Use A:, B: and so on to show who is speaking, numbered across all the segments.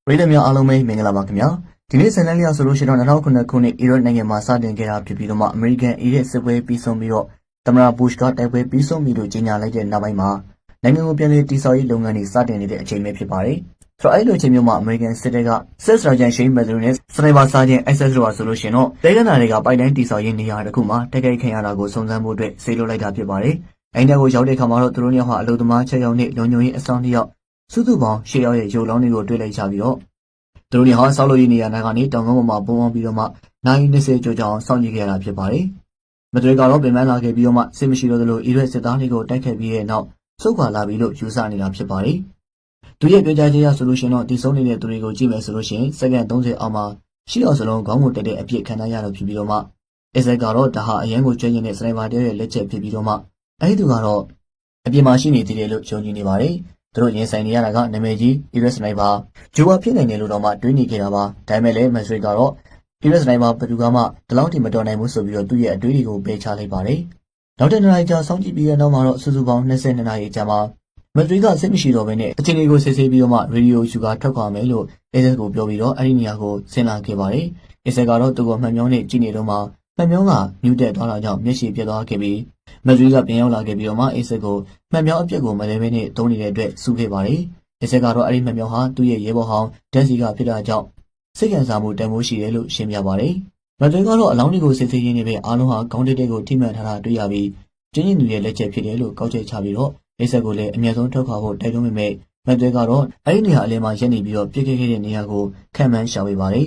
A: ပရိသတ်များအားလုံးပဲမင်္ဂလာပါခင်ဗျာဒီနေ့ဆန်လန်းလျာဆိုလို့ရှိရင်တော့2009ခုနှစ်အီရတ်နိုင်ငံမှာစတင်ခဲ့တာဖြစ်ပြီးတော့မှအမေရိကန်အီရတ်စစ်ပွဲပြီးဆုံးပြီးတော့သမ္မတဘုရှ်ကတိုက်ပွဲပြီးဆုံးပြီလို့ကြေညာလိုက်တဲ့နောက်ပိုင်းမှာနိုင်ငံကိုပြန်လည်တည်ဆောက်ရေးလုပ်ငန်းတွေစတင်နေတဲ့အချိန်ပဲဖြစ်ပါတယ်ဆိုတော့အဲ့လိုအချိန်မျိုးမှာအမေရိကန်စစ်တပ်ကဆက်စရာဂျန်ရှိန်မက်ဒရနဲ့စနိုက်ပါစာဂျန် access လို့ဆိုလို့ရှိရင်တော့ဒေသနာတွေကပိုက်တိုင်းတည်ဆောက်ရေးနေရာတစ်ခုမှာတိုက်ခိုက်ခံရတာကိုစုံစမ်းဖို့အတွက်ဆေးလွှတ်လိုက်တာဖြစ်ပါတယ်အဲ့ဒီကိုရောက်တဲ့အခါမှာတော့သူတို့နှစ်ယောက်ဟာအလုံသမား6ယောက်နဲ့လုံခြုံရေးအဆောင်တစ်ယောက်စုစုပေါင်း10ယောက်ရဲ့ရုပ်လောင်းတွေကိုတွေ့လိုက်ကြပြီးတော့သူတို့တွေဟာဆောက်လုပ်ရေးနေရာကနေတောင်ကုန်းပေါ်မှာပုံအောင်ပြီးတော့မှနိုင်20ကျော်ကြာအောင်စောင့်ကြည့်ခဲ့ရတာဖြစ်ပါတယ်။မတွေကတော့ပြန်လာခဲ့ပြီးတော့မှစစ်မရှိတော့သလိုအီရတ်စစ်သားတွေကိုတိုက်ခိုက်ပြီးတဲ့နောက်ဆုတ်ခွာလာပြီလို့ယူဆနေတာဖြစ်ပါတယ်။သူရဲ့ပြောကြားချက်အရဆိုလို့ရှိရင်တော့ဒီဆုံးနေတဲ့သူတွေကိုကြည့်မယ်ဆိုလို့ရှိရင်စက္ကန့်30အောက်မှာရှိအောင်စလုံးခေါင်းကိုတက်တဲ့အပြစ်ခံရရတော့ဖြစ်ပြီးတော့မှအစ္စကတော့ဒါဟာအရန်ကိုကျွမ်းကျင်တဲ့စနိုက်ပါတဲရဲ့လက်ချက်ဖြစ်ပြီးတော့မှအဲဒီသူကတော့အပြင်မှာရှိနေသေးတယ်လို့ယုံကြည်နေပါတယ်။သူတို့ရင်ဆိုင်နေရတာကနာမည်ကြီးအီရတ်စနိုက်ပါဂျိုဝါဖြစ်နိုင်တယ်လို့တော့မှတွေးနေခဲ့တာပါဒါပေမဲ့လည်းမက်စရီကတော့အီရတ်စနိုက်ပါဘယ်သူကမှဒီလောက်ထိမတော်နိုင်ဘူးဆိုပြီးတော့သူ့ရဲ့အတွေးတွေကိုပယ်ချလိုက်ပါတယ်နောက်တဲ့နေ့ကြာစောင့်ကြည့်ပြီးတဲ့နောက်မှာတော့စုစုပေါင်း22နာရီကြာမှာမက်စရီကစိတ်မရှိတော့ဘဲနဲ့အချိန်လေးကိုဆေးဆေးပြီးတော့မှရေဒီယိုယူကထွက်ခွာမယ်လို့အေဇက်ကိုပြောပြီးတော့အဲ့ဒီနေရာကိုဆင်းလာခဲ့ပါတယ်အေဇက်ကတော့သူ့ကိုမှန်မြောင်းနဲ့ကြည့်နေတော့မှမှန်မြောင်းကမြူတက်သွားတာကြောင့်မျက်ရှိပြတ်သွားခဲ့ပြီးမက်စရီကပြန်ရောက်လာခဲ့ပြီးတော့မှအေဇက်ကိုမှန်မြောင်းအပြက်ကိုမလဲမဲနဲ့တုံးနေတဲ့အတွက်စူးခဲ့ပါတယ်အေဇက်ကတော့အဲ့ဒီမှန်မြောင်းဟာသူ့ရဲ့ရဲဘော်ဟောင်းဒန်စီကဖြစ်တာကြောင့်စိတ်ခံစားမှုတန်ဖိုးရှိတယ်လို့ရှင်းပြပါတယ်မက်စရီကတော့အလောင်းတွေကိုစစ်ဆေးရင်းနဲ့ပဲအားလုံးဟာခေါင်းတက်တဲ့ကိုထိမှန်ထားတာတွေ့ရပြီးကျင်းကျင်သူရဲ့လက်ချက်ဖြစ်တယ်လို့ကောက်ချက်ချပြီးတော့အေဇက်ကိုလည်းအမြဲဆုံးထုတ်ခွာဖို့တိုက်တွန်းပေမဲ့မက်စရီကတော့အဲ့ဒီနေရာအလယ်မှာရက်နေပြီးတော့ပြစ်ခဲ့တဲ့နေရာကိုခံမှန်းရှာပေးပါတယ်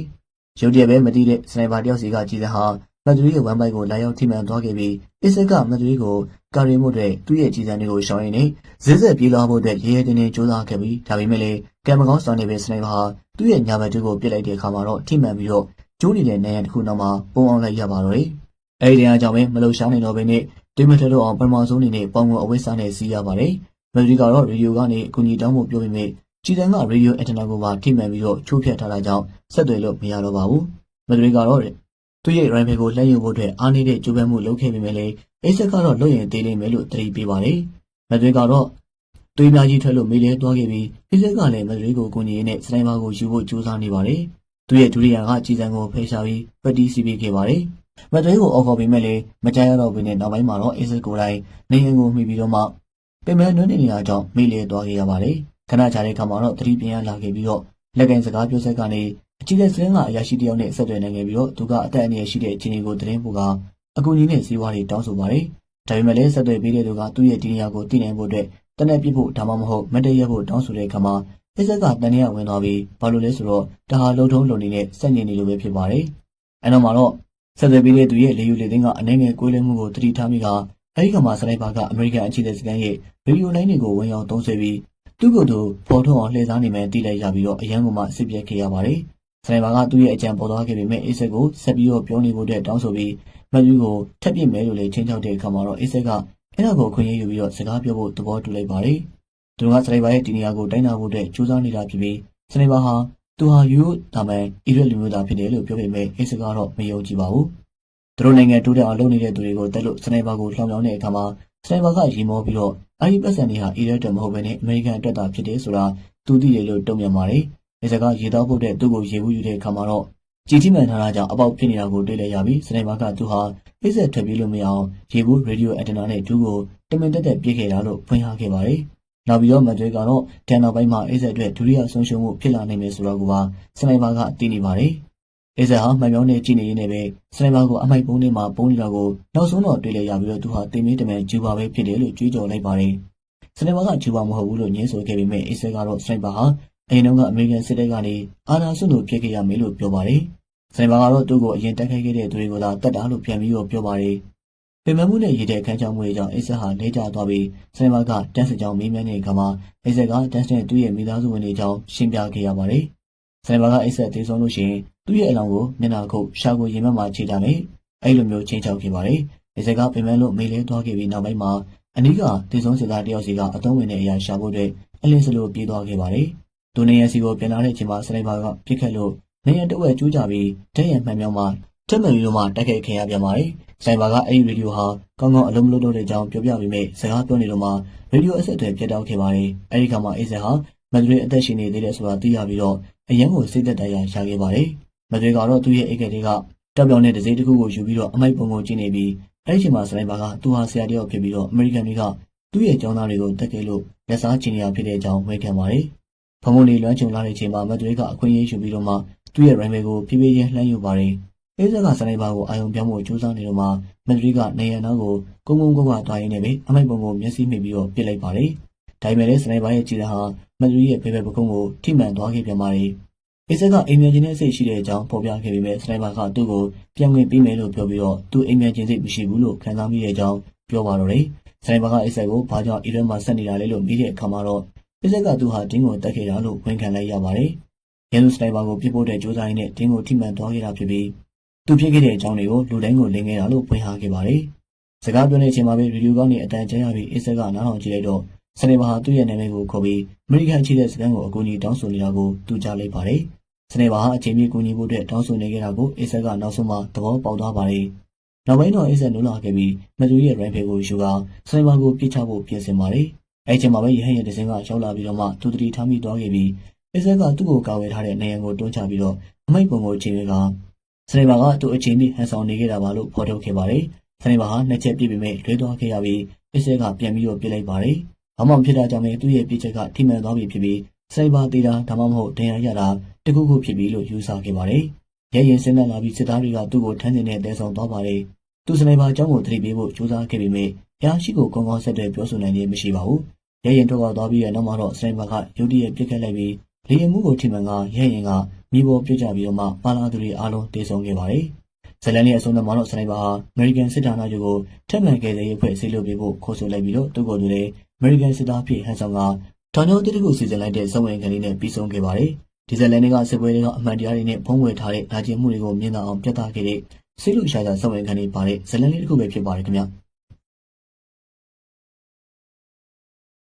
A: ရုတ်တရက်ပဲမသိတဲ့စနိုက်ပါတယောက်စီကကြည်တဲ့ဟာမက်ဒရီရဲ့ဝမ်းပိုက်ကိုလာရောက်ထိမှန်သွားခဲ့ပြီးအစ်ဆက်ကမက်ဒရီကိုကာရီမို့တဲ့သူ့ရဲ့ကြီးစံတွေကိုရှောင်ရင်းနဲ့ဇက်ဇက်ပြေးလာဖို့အတွက်ရဲရဲတင်းတင်းကြိုးစားခဲ့ပြီးဒါပေမဲ့လည်းကံမကောင်းဆောင်နေပဲစနိုက်ပါဟာသူ့ရဲ့ညာဘက်တွေကိုပစ်လိုက်တဲ့အခါမှာတော့ထိမှန်ပြီးတော့ကျိုးနေတဲ့နေရာတစ်ခုနောက်မှာပုံအောင်လိုက်ရပါတော့တယ်။အဲဒီတရားကြောင့်ပဲမလုံရှားနိုင်တော့ဘဲနဲ့တွေးမထတော့အောင်ပထမဆုံးအနေနဲ့ပေါင်ကိုအဝိစားနဲ့စီးရပါတယ်။မက်ဒရီကတော့ရေဒီယိုကနေအကူအညီတောင်းဖို့ပြောပေမဲ့ကြီးစံကရေဒီယိုအင်တာနက်ကိုပါထိမှန်ပြီးတော့ချိုးဖျက်ထားတာကြောင့်ဆက်သွယ်လို့မရတော့ပါဘူး။မက်ဒရီကတော့သူ့ရဲ့ rifle ကိုလက်ယူဖို့အတွက်အားနေတဲ့ကြိုးပမ်းမှုလုပ်ခဲ့ပေမဲ့လည်းအိဆက်ကတော့လွတ်ရင်သေးလိမ့်မယ်လို့သတိပေးပါတယ်။မက်ဒရီကတော့သွေးများကြီးထွက်လို့မေးလဲသွားခဲ့ပြီးအိဆက်ကလည်းမက်ဒရီကိုကူညီရင်းနဲ့စနိုက်ပါကိုယူဖို့ကြိုးစားနေပါတယ်။သူ့ရဲ့ဒုတိယကကြီးစံကိုဖယ်ရှားပြီးပတ်တီးစီးပေးခဲ့ပါတယ်။မက်ဒရီကိုအော်ခေါ်ပေမဲ့လည်းမကြရတော့ဘဲနဲ့နောက်ပိုင်းမှာတော့အိဆက်ကိုယ်တိုင်နေရင်ကိုမှီပြီးတော့မှပင်မနှွှဲနေတာကြောင့်မေးလဲသွားခဲ့ရပါတယ်။ခဏကြာတဲ့အခါမှာတော့သတိပြန်ရလာခဲ့ပြီးတော့လက်ကင်စကားပြောဆက်ကနေအကြီးတဲ့စလင်းကအရာရှိတယောက်နဲ့ဆက်သွယ်နိုင်ခဲ့ပြီးတော့သူကအသက်အန္တရာယ်ရှိတဲ့အခြေအနေကိုသတင်းပို့ကအကူအညီနဲ့ဇီဝါတွေတောင်းဆိုပါတယ်။ဒါပေမဲ့လည်းဆက်သွယ်ပေးတဲ့သူကသူ့ရဲ့ဒီနေရာကိုသိနိုင်ဖို့အတွက်တနက်ပြဖို့ဒါမှမဟုတ်မတည့်ရဖို့တောင်းဆိုတဲ့အခါမှာအဆက်ကတန်ရဝင်သွားပြီးဘာလို့လဲဆိုတော့ဒါဟာလုံထုံးလုံနေတဲ့စက်ညင်နေလိုပဲဖြစ်ပါတယ်။အဲနောက်မှာတော့ဆက်သွယ်ပေးတဲ့သူရဲ့လေယူလေသိန်းကအနှဲငယ်ကွေးလွှဲမှုကိုသတိထားမိကအဲဒီကမှာစနိုက်ပါကအမေရိကန်အခြေစကန်ရဲ့ရေဒီယိုလိုင်းတွေကိုဝင်ရောက်သုံးဆွဲပြီးသူ့ကိုယ်သူဖော်ထုတ်အောင်လှည့်စားနေမှသိလိုက်ရပြီးတော့အရန်ကမှစစ်ပြက်ခဲ့ရပါတယ်။စနိုက်ပါကသူ့ရဲ့အကြံပေါ်သွားခဲ့ပေမဲ့အစ်ဆက်ကိုဆက်ပြီးတော့ပြောနေဖို့အတွက်တောင်းဆိုပြီးမက်ယူကိုထပ်ပြစ်မယ်လို့လည်းချင်းချောက်တဲ့အခါမှာတော့အစ်ဆက်ကအဲ့ဒါကိုခွင့်ရယူပြီးတော့စကားပြောဖို့သဘောတူလိုက်ပါတယ်။သူကစနိုက်ပါရဲ့ဒီနေရာကိုတိုင်းတာဖို့အတွက်ကြိုးစားနေတာဖြစ်ပြီးစနိုက်ပါဟာသူဟာယူဒါမှန်အီရတ်လူမျိုးသားဖြစ်တယ်လို့ပြောပေမဲ့အစ်ဆက်ကတော့မယုံကြည်ပါဘူး။သူတို့နိုင်ငံတိုးတက်အောင်လုပ်နေတဲ့သူတွေကိုတက်လို့စနိုက်ပါကိုလှောင်ပြောင်းတဲ့အခါမှာစနိုက်ပါကရီမောပြီးတော့အဲ့ဒီပတ်စံတွေဟာအီရတ်တမဟုတ်ဘဲနဲ့အမေရိကန်အတွက်သာဖြစ်တယ်ဆိုတာသူသိတယ်လို့တုံ့ပြန်ပါတယ်။အစ်ဆက်ကရေတောက်ဖို့တဲ့သူ့ကိုရေဘူးယူတဲ့အခါမှာတော့ကြည်တိမှန်ထားတာကြောင့်အပေါက်ဖြစ်နေတာကိုတွေ့လိုက်ရပြီးစနိုက်ပါကသူဟာအစ်ဆက်ထွက်ပြေးလို့မရအောင်ရေဘူးရေဒီယိုအန်တနာနဲ့ဒူးကိုတမင်တက်ပြေးခဲ့တာလို့ဖွင့်ဟခဲ့ပါတယ်။နောက်ပြီးတော့မက်ဒရီကတော့တန်နောက်ပိုင်းမှာအစ်ဆက်အတွက်ဒုတိယဆုံးရှုံးမှုဖြစ်လာနိုင်မယ်ဆိုတော့ကစနိုက်ပါကသိနေပါတယ်။အစ်ဆက်ဟာမှန်ပြောင်းနဲ့ကြည်နေရင်းနဲ့ပဲစနိုက်ပါကိုအမိုက်ပုံးထဲမှာပုံးနေတာကိုနောက်ဆုံးတော့တွေ့လိုက်ရပြီးတော့သူဟာတင်မင်းတမန်ဂျူပါပဲဖြစ်တယ်လို့ကြွေးကြော်လိုက်ပါတယ်။စနိုက်ပါကဂျူပါမဟုတ်ဘူးလို့ညင်းဆိုခဲ့ပေမဲ့အစ်ဆက်ကတော့စနိုက်ပါဟာအရင်ကအမေရိကန်စစ်တပ်ကနေအာဏာစွန့်လို့ဖြစ်ခဲ့ရမယ်လို့ပြောပါတယ်။စနိုက်ပါကတော့သူ့ကိုအရင်တိုက်ခိုက်ခဲ့တဲ့သူတွေကိုသာတတ်တာလို့ပြန်ပြီးတော့ပြောပါတယ်။ပင်မမှုနဲ့ရည်တဲ့ခန်းချောင်းမှုတွေကြောင့်အစ်ဆက်ဟာလဲကျသွားပြီးစနိုက်ပါကတန်းစကြောင်မေးမြန်းတဲ့အခါမှာအစ်ဆက်ကတန်းစနဲ့သူ့ရဲ့မိသားစုဝင်တွေကြောင့်ရှင်းပြခဲ့ရပါတယ်။စနိုက်ပါကအစ်ဆက်သေးဆုံးလို့ရှိရင်သူ့ရဲ့အလောင်းကိုမျက်နှာခုတ်ရှာကိုရင်ဘတ်မှာခြေထားမယ်။အဲ့လိုမျိုးချင်းချောက်ခဲ့ပါတယ်။အစ်ဆက်ကပင်မလို့မေးလဲသွားခဲ့ပြီးနောက်ပိုင်းမှာအနီးကသေဆုံးစစ်သားတယောက်စီကအသုံးဝင်တဲ့အရာရှာဖို့အတွက်အလင်းစလိုပြေးသွားခဲ့ပါတယ်။သူနေရစီကိုပြန်လာတဲ့အချိန်မှာစနိုက်ပါကပြစ်ခတ်လို့နေရတဝက်ကျူးကြပြီးတဲ့ရမှန်မြောင်းမှာတက်မယ်ပြီးတော့မှတိုက်ခိုက်ခံရပြန်ပါတယ်။စနိုက်ပါကအဲ့ဒီရေဒီယိုဟာကောင်းကောင်းအလုံးမလုံးတော့တဲ့အကြောင်းပြောပြပြီးမြဲစကားပြောနေတော့မှရေဒီယိုအဆက်အသွယ်ပြတ်တောက်ခဲ့ပါတယ်။အဲဒီခါမှာအစ်ဆက်ဟာမက်ဒရီအသက်ရှင်နေသေးတယ်ဆိုတာသိရပြီးတော့ အရန်ကိုစိတ်သက်သာရရှာခဲ့ပါတယ်။မသွေကတော့သူ့ရဲ့အိတ်ကလေးကတောက်ပြောင်တဲ့ဒစိတစ်ခုကိုယူပြီးတော့အမိုက်ပုံကိုကြည့်နေပြီးအဲ့ဒီချိန်မှာစနိုက်ပါကသူဟာဆရာတယောက်ဖြစ်ပြီးတော့အမေရိကန်တွေကသူ့ရဲ့ကျောင်းသားတွေကိုတက်ခဲ့လို့လက်စားချင်နေရဖြစ်တဲ့အကြောင်းဝေခံပါတယ်။ဖုံဖုံလေးလွမ်းချုံလာတဲ့ချိန်မှာမသွေကအခွင့်အရေးယူပြီးတော့မှသူ့ရဲ့ရိုင်မယ်ကိုဖြည်းဖြည်းချင်းလှမ်းယူပါတယ်။အေးဆက်ကစနိုက်ပါကိုအာယုံပြောင်းဖို့ကြိုးစားနေတော့မှမသွေကနေရန်နောက်ကိုကုန်းကွာသွားရင်းနဲ့ပဲအမိုက်ပုံကိုမျက်စိမှိတ်ပြီးတော့ပစ်လိုက်ပါတယ်။ဒါပေမဲ့လည်းစနိုက်ပါရဲ့ကြည်တဲ့ဟာမသွေရဲ့ဖေဖေပကုံးကိုထိမှန်သွားခဲ့ပြန်ပါတယ်။အေးဆက်ကအိမ်မြန်ချင်းနဲ့စိတ်ရှိတဲ့အကြောင်းဖော်ပြခဲ့ပေမဲ့စနိုက်ပါကသူ့ကိုပြန်ဝင်ပြီးမယ်လို့ပြောပြီးတော့သူ့အိမ်မြန်ချင်းစိတ်မရှိဘူးလို့ခံစားမိတဲ့အကြောင်းပြောပါတော့တယ်။စနိုက်ပါကအေးဆက်ကိုဘာကြောင့်အီရန်မှာဆက်နေတာလဲလို့မေးတဲ့အခါမှာတော့အေးဆက်ကသူဟာတင်းကိုတက်ခဲ့တာလို့ဝန်ခံလိုက်ရပါတယ်။ရန်သူစနိုက်ပါကိုပြစ်ဖို့တဲ့ကြိုးစားရင်းနဲ့တင်းကိုထိမှန်သွားခဲ့တာဖြစ်ပြီးသူဖြစ်ခဲ့တဲ့အကြောင်းတွေကိုလူတိုင်းကိုလင်းခဲ့တာလို့ဖွင့်ဟခဲ့ပါတယ်။စကားပြောနေချိန်မှာပဲဗီဒီယိုကောင်းနဲ့အတန်ကြားရပြီးအေးဆက်ကနားထောင်ကြည့်လိုက်တော့စနိုက်ပါဟာသူ့ရဲ့နာမည်ကိုခေါ်ပြီးအမေရိကန်အခြေတဲ့စကန်ကိုအကူအညီတောင်းဆိုနေတာကိုသူကြားလိုက်ပါတယ်။စနိုက်ပါဟာအချိန်ပြည့်ကူညီဖို့အတွက်တောင်းဆိုနေခဲ့တာကိုအေးဆက်ကနောက်ဆုံးမှသဘောပေါက်သွားပါတယ်။နောက်ပိုင်းတော့အေးဆက်နိုးလာခဲ့ပြီးမသူရဲ့ rank ဖေကိုယူကစနိုက်ပါကိုပြစ်ချဖို့ပြင်ဆင်ပါတယ်။အဲဒီချိန်မှာပဲရဟန်းရဲ့ဒဇင်ကရောက်လာပြီးတော့မှသူတတိထားမိသွားခဲ့ပြီးအေးဆက်ကသူ့ကိုကာဝယ်ထားတဲ့နေရန်ကိုတွန်းချပြီးတော့အမိုက်ပုံကိုချိန်ရကစနိုက်ပါကသူ့အချိန်ပြည့်ဟန်ဆောင်နေခဲ့တာပါလို့ဖော်ထုတ်ခဲ့ပါတယ်။စနိုက်ပါဟာနှစ်ချက်ပြစ်ပေမဲ့လွဲသွားခဲ့ရပြီးအေးဆက်ကပြန်ပြီးတော့ပြစ်လိုက်ပါတယ်။ဘာမှမဖြစ်တာကြောင့်သူ့ရဲ့ပြစ်ချက်ကထိမှန်သွားပြီဖြစ်ပြီးစနိုက်ပါသေးတာဒါမှမဟုတ်ဒဏ်ရာရတာတခုခုဖြစ်ပြီလို့ယူဆခဲ့ပါတယ်။ရဲရင်စင်းလာပြီးစစ်သားတွေကသူ့ကိုထမ်းတင်နဲ့တဲဆောင်သွားပါတယ်။သူစနိုက်ပါအကြောင်းကိုသတိပေးဖို့ကြိုးစားခဲ့ပေမဲ့ရရှိကိုကောင်းကောင်းဆက်သွယ်ပြောဆိုနိုင်ခြင်းမရှိပါဘူး။ရဲရင်တော့သွားပြီးတဲ့နောက်မှာတော့စနိုက်ပါကရုတ်တရက်ပြစ်ခတ်လိုက်ပြီးလေရင်မှုကိုထိမှန်ကရဲရင်ကမြေပေါ်ပြစ်ကြပြီးတော့မှပါလာသူတွေအားလုံးတေဆုံးခဲ့ပါတယ်။ဇလန်ရဲ့အဆုံးသတ်မှာတော့စနိုက်ပါဟာအမေရိကန်စစ်ဌာနချုပ်ကိုထပ်မံကယ်ဆယ်ရေးဖွဲ့ဆေးလုပ်ပေးဖို့ခေါ်ဆိုလိုက်ပြီးတော့သူ့ကိုယ်သူလည်းအမေရိကန်စစ်သားဖြစ်ဟန်ဆောင်ကထောင်ချောတိတိကိုစီစဉ်လိုက်တဲ့စက်ဝင်ခံလေးနဲ့ပြီးဆုံးခဲ့ပါတယ်။ဒီဇလန်တွေကစစ်ပွဲတွေကအမှန်တရားတွေနဲ့ဖုံးဝယ်ထားတဲ့နာကျင်မှုတွေကိုမြင်သာအောင်ပြသခဲ့တဲ့ဆေးလူရှာစက်ဝင်ခံလေးပါတဲ့ဇလန်လေးတစ်ခုပဲဖြစ်ပါတယ်ခင်ဗျာ။